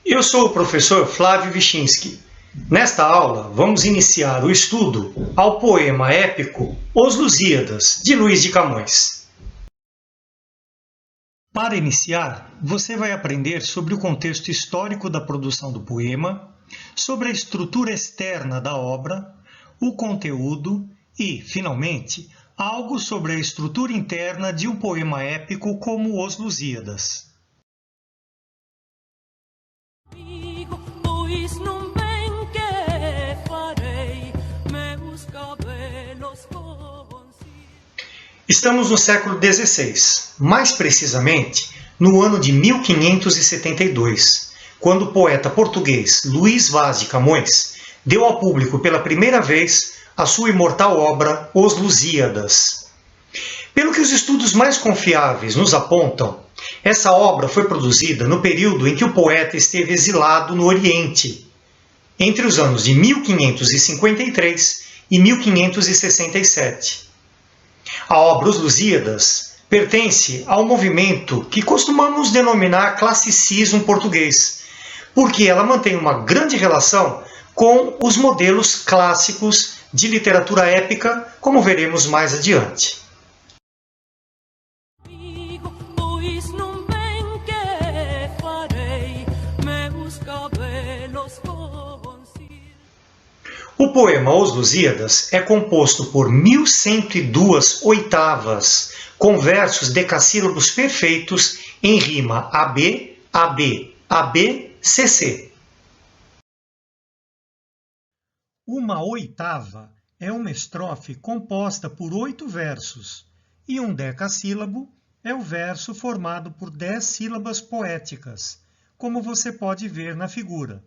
Eu sou o professor Flávio Vichinski. Nesta aula, vamos iniciar o estudo ao poema épico Os Lusíadas, de Luís de Camões. Para iniciar, você vai aprender sobre o contexto histórico da produção do poema, sobre a estrutura externa da obra, o conteúdo e, finalmente, algo sobre a estrutura interna de um poema épico como Os Lusíadas. Estamos no século XVI, mais precisamente no ano de 1572, quando o poeta português Luís Vaz de Camões deu ao público pela primeira vez a sua imortal obra Os Lusíadas. Pelo que os estudos mais confiáveis nos apontam, essa obra foi produzida no período em que o poeta esteve exilado no Oriente, entre os anos de 1553 e 1567. A obra Os Lusíadas pertence ao movimento que costumamos denominar classicismo português, porque ela mantém uma grande relação com os modelos clássicos de literatura épica, como veremos mais adiante. O poema Os Lusíadas é composto por 1102 oitavas, com versos decassílabos perfeitos em rima AB, AB, AB, CC. Uma oitava é uma estrofe composta por 8 versos, e um decassílabo é o verso formado por 10 sílabas poéticas, como você pode ver na figura.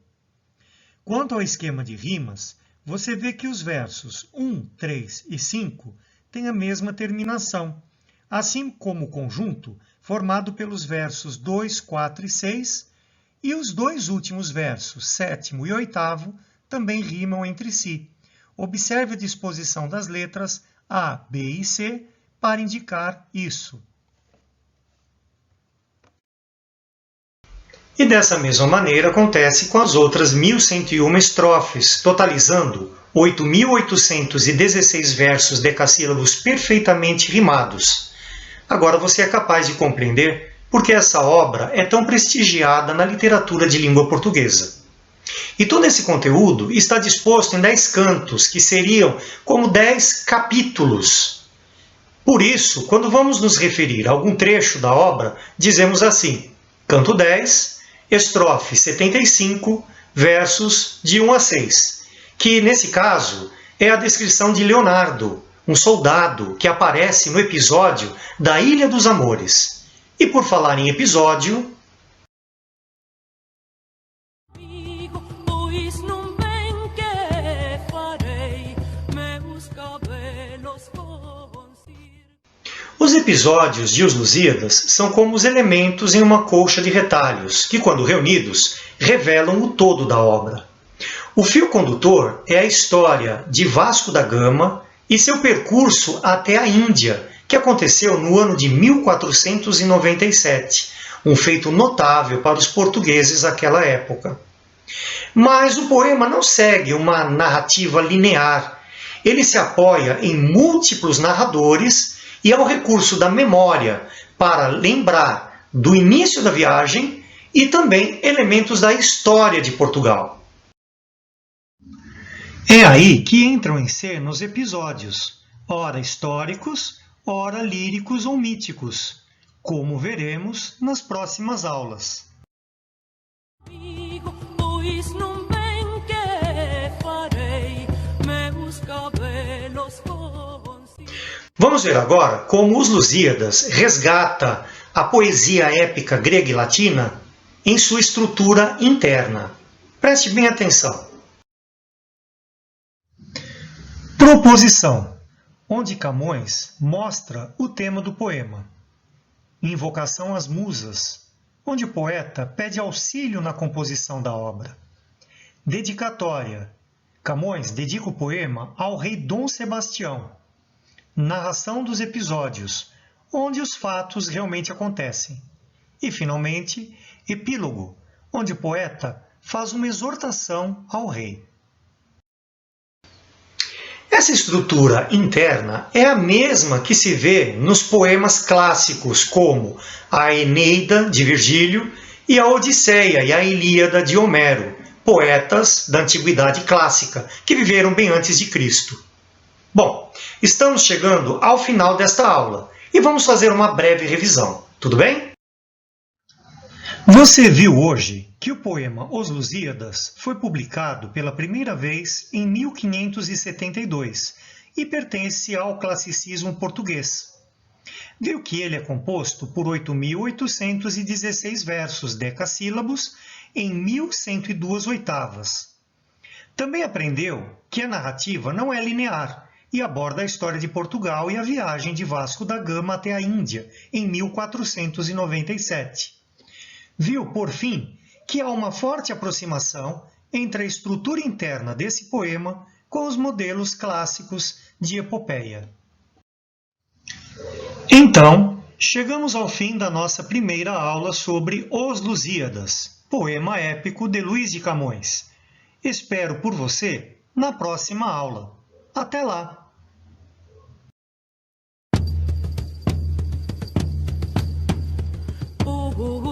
Quanto ao esquema de rimas, você vê que os versos 1, 3 e 5 têm a mesma terminação, assim como o conjunto formado pelos versos 2, 4 e 6, e os dois últimos versos, 7º e 8º, também rimam entre si. Observe a disposição das letras A, B e C para indicar isso. E dessa mesma maneira acontece com as outras 1101 estrofes, totalizando 8.816 versos decassílabos perfeitamente rimados. Agora você é capaz de compreender por que essa obra é tão prestigiada na literatura de língua portuguesa. E todo esse conteúdo está disposto em 10 cantos, que seriam como 10 capítulos. Por isso, quando vamos nos referir a algum trecho da obra, dizemos assim: canto 10, estrofe 75, versos de 1 a 6, que, nesse caso, é a descrição de Leonardo, um soldado que aparece no episódio da Ilha dos Amores. E por falar em episódio, os episódios de Os Lusíadas são como os elementos em uma colcha de retalhos, que, quando reunidos, revelam o todo da obra. O fio condutor é a história de Vasco da Gama e seu percurso até a Índia, que aconteceu no ano de 1497, um feito notável para os portugueses daquela época. Mas o poema não segue uma narrativa linear. Ele se apoia em múltiplos narradores e ao recurso da memória para lembrar do início da viagem e também elementos da história de Portugal. É aí que entram em cena os episódios, ora históricos, ora líricos ou míticos, como veremos nas próximas aulas. Vamos ver agora como Os Lusíadas resgata a poesia épica grega e latina em sua estrutura interna. Preste bem atenção. Proposição, onde Camões mostra o tema do poema. Invocação às musas, onde o poeta pede auxílio na composição da obra. Dedicatória, Camões dedica o poema ao rei Dom Sebastião. Narração dos episódios, onde os fatos realmente acontecem. E, finalmente, epílogo, onde o poeta faz uma exortação ao rei. Essa estrutura interna é a mesma que se vê nos poemas clássicos, como a Eneida, de Virgílio, e a Odisseia e a Ilíada, de Homero, poetas da Antiguidade Clássica, que viveram bem antes de Cristo. Bom, estamos chegando ao final desta aula e vamos fazer uma breve revisão, tudo bem? Você viu hoje que o poema Os Lusíadas foi publicado pela primeira vez em 1572 e pertence ao classicismo português. Viu que ele é composto por 8.816 versos decassílabos em 1.102 oitavas. Também aprendeu que a narrativa não é linear e aborda a história de Portugal e a viagem de Vasco da Gama até a Índia em 1497. Viu, por fim, que há uma forte aproximação entre a estrutura interna desse poema com os modelos clássicos de epopeia. Então, chegamos ao fim da nossa primeira aula sobre Os Lusíadas, poema épico de Luís de Camões. Espero por você na próxima aula. Até lá! Oh, oh, oh.